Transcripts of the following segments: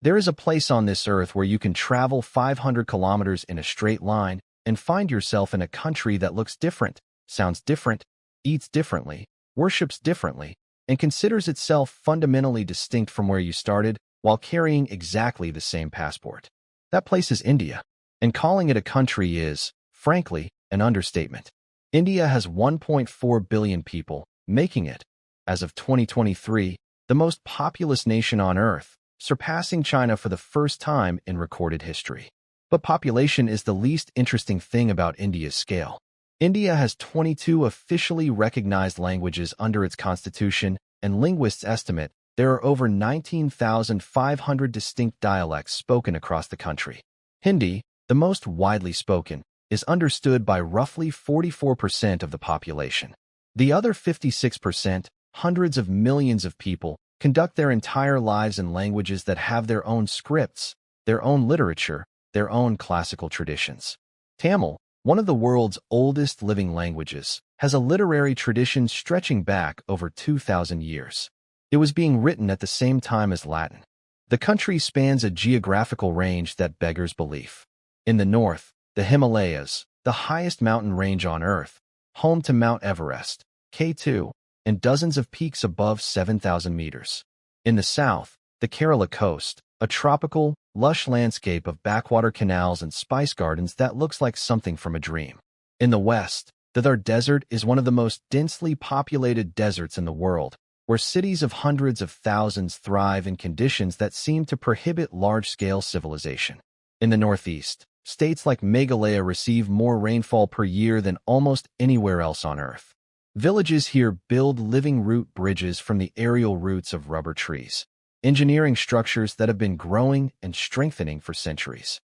There is a place on this earth where you can travel 500 kilometers in a straight line and find yourself in a country that looks different, sounds different, eats differently, worships differently, and considers itself fundamentally distinct from where you started while carrying exactly the same passport. That place is India, and calling it a country is, frankly, an understatement. India has 1.4 billion people, making it, as of 2023, the most populous nation on Earth, surpassing China for the first time in recorded history. But population is the least interesting thing about India's scale. India has 22 officially recognized languages under its constitution, and linguists estimate there are over 19,500 distinct dialects spoken across the country. Hindi, the most widely spoken, is understood by roughly 44% of the population. The other 56%, hundreds of millions of people, conduct their entire lives in languages that have their own scripts, their own literature, their own classical traditions. Tamil, one of the world's oldest living languages, has a literary tradition stretching back over 2,000 years. It was being written at the same time as Latin. The country spans a geographical range that beggars belief. In the north, the Himalayas, the highest mountain range on Earth, home to Mount Everest, K2, and dozens of peaks above 7,000 meters. In the south, the Kerala coast, a tropical, lush landscape of backwater canals and spice gardens that looks like something from a dream. In the west, the Thar Desert is one of the most densely populated deserts in the world, where cities of hundreds of thousands thrive in conditions that seem to prohibit large-scale civilization. In the northeast, states like Meghalaya receive more rainfall per year than almost anywhere else on Earth. Villages here build living root bridges from the aerial roots of rubber trees, engineering structures that have been growing and strengthening for centuries.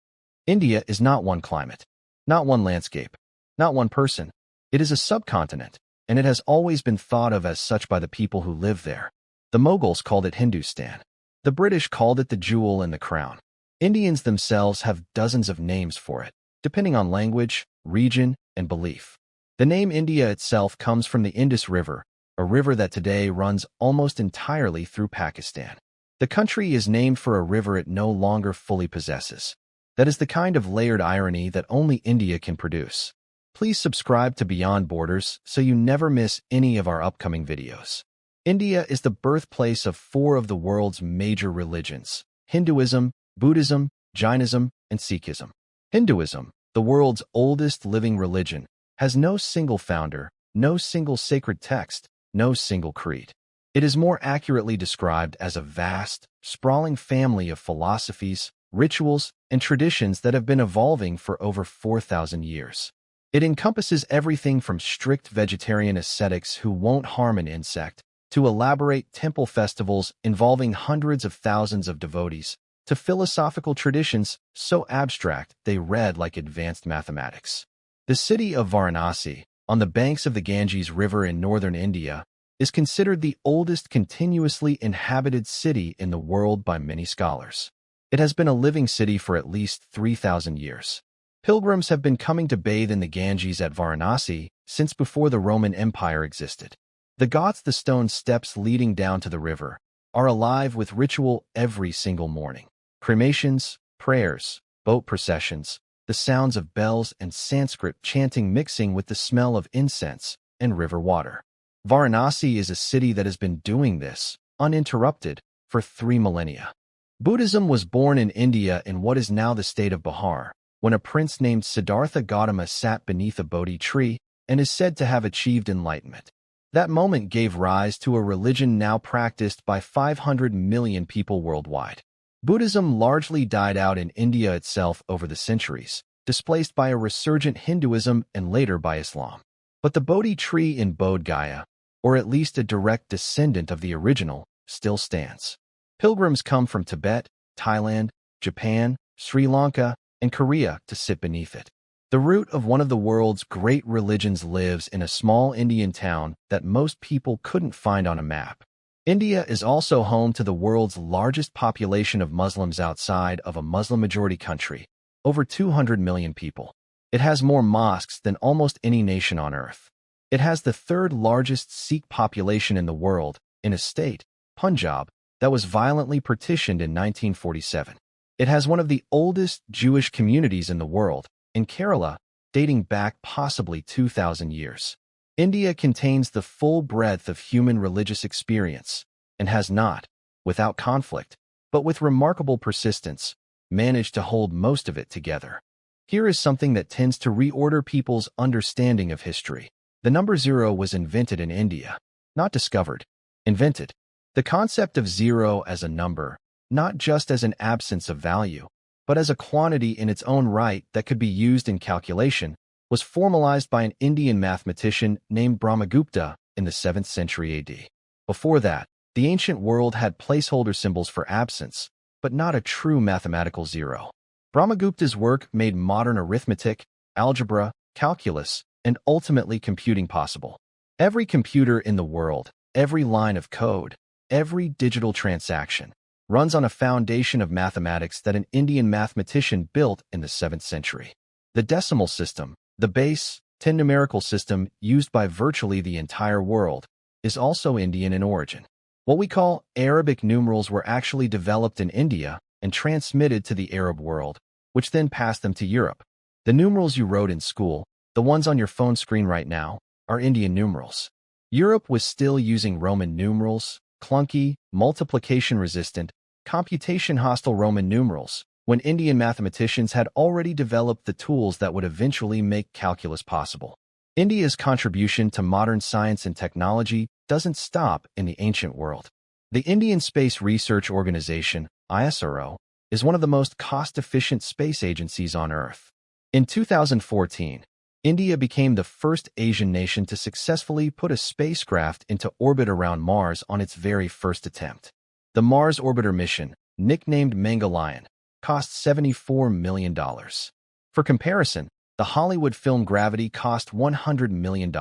India is not one climate, not one landscape, not one person. It is a subcontinent, and it has always been thought of as such by the people who live there. The Mughals called it Hindustan. The British called it the jewel in the crown. Indians themselves have dozens of names for it, depending on language, region, and belief. The name India itself comes from the Indus River, a river that today runs almost entirely through Pakistan. The country is named for a river it no longer fully possesses. That is the kind of layered irony that only India can produce. Please subscribe to Beyond Borders so you never miss any of our upcoming videos. India is the birthplace of 4 of the world's major religions: Hinduism, Buddhism, Jainism, and Sikhism. Hinduism, the world's oldest living religion, has no single founder, no single sacred text, no single creed. It is more accurately described as a vast, sprawling family of philosophies, rituals, and traditions that have been evolving for over 4,000 years. It encompasses everything from strict vegetarian ascetics who won't harm an insect, to elaborate temple festivals involving hundreds of thousands of devotees, to philosophical traditions so abstract they read like advanced mathematics. The city of Varanasi, on the banks of the Ganges River in northern India, is considered the oldest continuously inhabited city in the world by many scholars. It has been a living city for at least 3,000 years. Pilgrims have been coming to bathe in the Ganges at Varanasi since before the Roman Empire existed. The Ghats, the stone steps leading down to the river, are alive with ritual every single morning. Cremations, prayers, boat processions, the sounds of bells and Sanskrit chanting mixing with the smell of incense and river water. Varanasi is a city that has been doing this, uninterrupted, for 3 millennia. Buddhism was born in India in what is now the state of Bihar, when a prince named Siddhartha Gautama sat beneath a Bodhi tree and is said to have achieved enlightenment. That moment gave rise to a religion now practiced by 500 million people worldwide. Buddhism largely died out in India itself over the centuries, displaced by a resurgent Hinduism and later by Islam. But the Bodhi tree in Bodh Gaya, or at least a direct descendant of the original, still stands. Pilgrims come from Tibet, Thailand, Japan, Sri Lanka, and Korea to sit beneath it. The root of one of the world's great religions lives in a small Indian town that most people couldn't find on a map. India is also home to the world's largest population of Muslims outside of a Muslim-majority country, over 200 million people. It has more mosques than almost any nation on Earth. It has the 3rd largest Sikh population in the world, in a state, Punjab, that was violently partitioned in 1947. It has one of the oldest Jewish communities in the world, in Kerala, dating back possibly 2,000 years. India contains the full breadth of human religious experience and has not, without conflict, but with remarkable persistence, managed to hold most of it together. Here is something that tends to reorder people's understanding of history. The number zero was invented in India, not discovered, invented. The concept of zero as a number, not just as an absence of value, but as a quantity in its own right that could be used in calculation, was formalized by an Indian mathematician named Brahmagupta in the 7th century AD. Before that, the ancient world had placeholder symbols for absence, but not a true mathematical zero. Brahmagupta's work made modern arithmetic, algebra, calculus, and ultimately computing possible. Every computer in the world, every line of code, every digital transaction, runs on a foundation of mathematics that an Indian mathematician built in the 7th century. The decimal system, the base 10 numerical system used by virtually the entire world, is also Indian in origin. What we call Arabic numerals were actually developed in India and transmitted to the Arab world, which then passed them to Europe. The numerals you wrote in school, the ones on your phone screen right now, are Indian numerals. Europe was still using Roman numerals, clunky, multiplication-resistant, computation-hostile Roman numerals, when Indian mathematicians had already developed the tools that would eventually make calculus possible. India's contribution to modern science and technology doesn't stop in the ancient world. The Indian Space Research Organization, ISRO, is one of the most cost-efficient space agencies on Earth. In 2014, India became the first Asian nation to successfully put a spacecraft into orbit around Mars on its very first attempt. The Mars Orbiter mission, nicknamed Mangalyaan, cost $74 million. For comparison, the Hollywood film Gravity cost $100 million.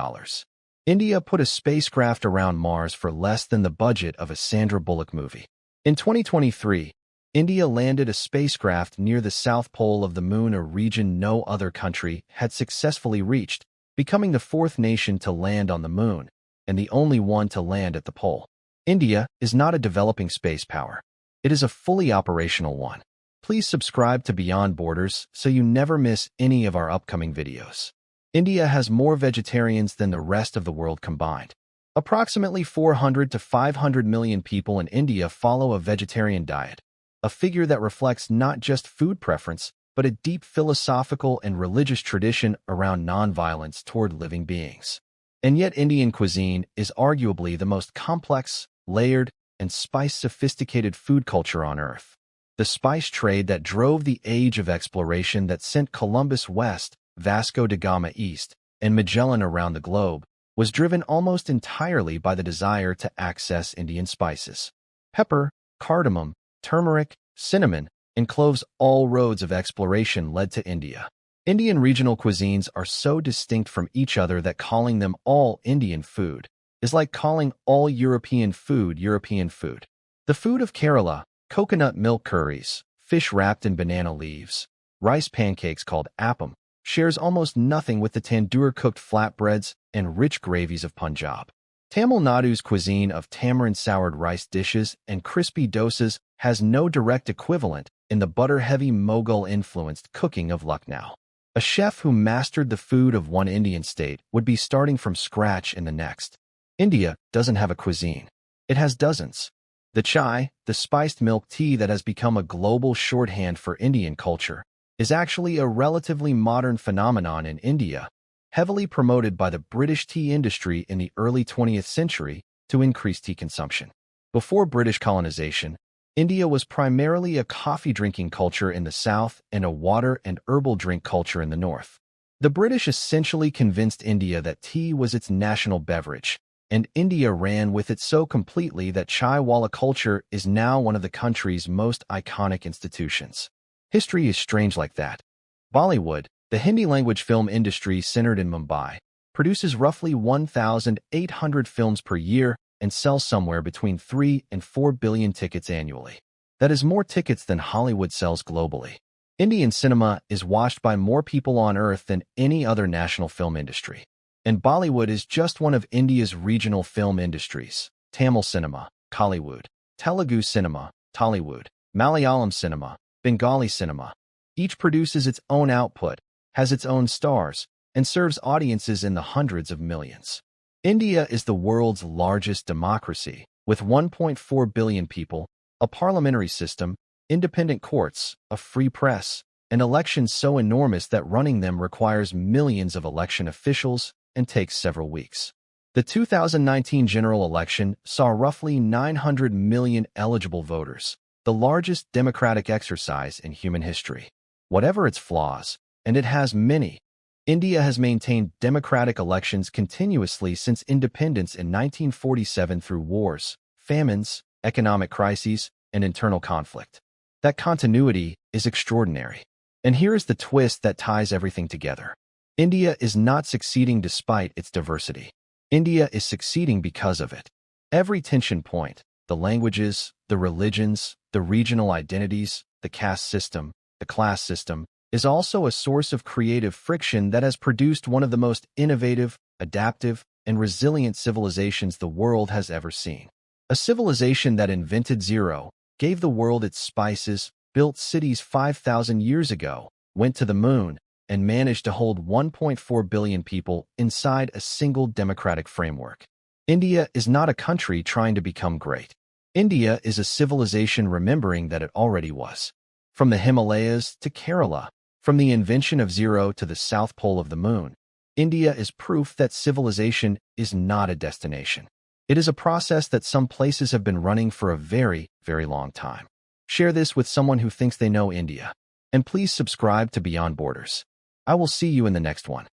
India put a spacecraft around Mars for less than the budget of a Sandra Bullock movie. In 2023, India landed a spacecraft near the South Pole of the Moon, a region no other country had successfully reached, becoming the 4th nation to land on the Moon, and the only one to land at the pole. India is not a developing space power. It is a fully operational one. Please subscribe to Beyond Borders so you never miss any of our upcoming videos. India has more vegetarians than the rest of the world combined. Approximately 400 to 500 million people in India follow a vegetarian diet, a figure that reflects not just food preference, but a deep philosophical and religious tradition around nonviolence toward living beings. And yet Indian cuisine is arguably the most complex, layered, and spice-sophisticated food culture on Earth. The spice trade that drove the age of exploration that sent Columbus west, Vasco da Gama east, and Magellan around the globe was driven almost entirely by the desire to access Indian spices. Pepper, cardamom, turmeric, cinnamon, and cloves, all roads of exploration led to India. Indian regional cuisines are so distinct from each other that calling them all Indian food is like calling all European food European food. The food of Kerala, coconut milk curries, fish wrapped in banana leaves, rice pancakes called appam, shares almost nothing with the tandoor-cooked flatbreads and rich gravies of Punjab. Tamil Nadu's cuisine of tamarind-soured rice dishes and crispy dosas has no direct equivalent in the butter-heavy Mughal-influenced cooking of Lucknow. A chef who mastered the food of one Indian state would be starting from scratch in the next. India doesn't have a cuisine. It has dozens. The chai, the spiced milk tea that has become a global shorthand for Indian culture, is actually a relatively modern phenomenon in India, heavily promoted by the British tea industry in the early 20th century to increase tea consumption. Before British colonization, India was primarily a coffee-drinking culture in the south and a water and herbal drink culture in the north. The British essentially convinced India that tea was its national beverage, and India ran with it so completely that chaiwala culture is now one of the country's most iconic institutions. History is strange like that. Bollywood, the Hindi-language film industry centered in Mumbai, produces roughly 1,800 films per year and sells somewhere between 3 and 4 billion tickets annually. That is more tickets than Hollywood sells globally. Indian cinema is watched by more people on Earth than any other national film industry. And Bollywood is just one of India's regional film industries, Tamil cinema, Kollywood. Telugu cinema, Tollywood, Malayalam cinema, Bengali cinema. Each produces its own output, has its own stars, and serves audiences in the hundreds of millions. India is the world's largest democracy, with 1.4 billion people, a parliamentary system, independent courts, a free press, and elections so enormous that running them requires millions of election officials and takes several weeks. The 2019 general election saw roughly 900 million eligible voters, the largest democratic exercise in human history. Whatever its flaws, and it has many, India has maintained democratic elections continuously since independence in 1947 through wars, famines, economic crises, and internal conflict. That continuity is extraordinary. And here is the twist that ties everything together. India is not succeeding despite its diversity. India is succeeding because of it. Every tension point, the languages, the religions, the regional identities, the caste system, the class system, is also a source of creative friction that has produced one of the most innovative, adaptive, and resilient civilizations the world has ever seen. A civilization that invented zero, gave the world its spices, built cities 5,000 years ago, went to the moon, and managed to hold 1.4 billion people inside a single democratic framework. India is not a country trying to become great. India is a civilization remembering that it already was. From the Himalayas to Kerala, from the invention of zero to the South Pole of the moon, India is proof that civilization is not a destination. It is a process that some places have been running for a very, very long time. Share this with someone who thinks they know India. And please subscribe to Beyond Borders. I will see you in the next one.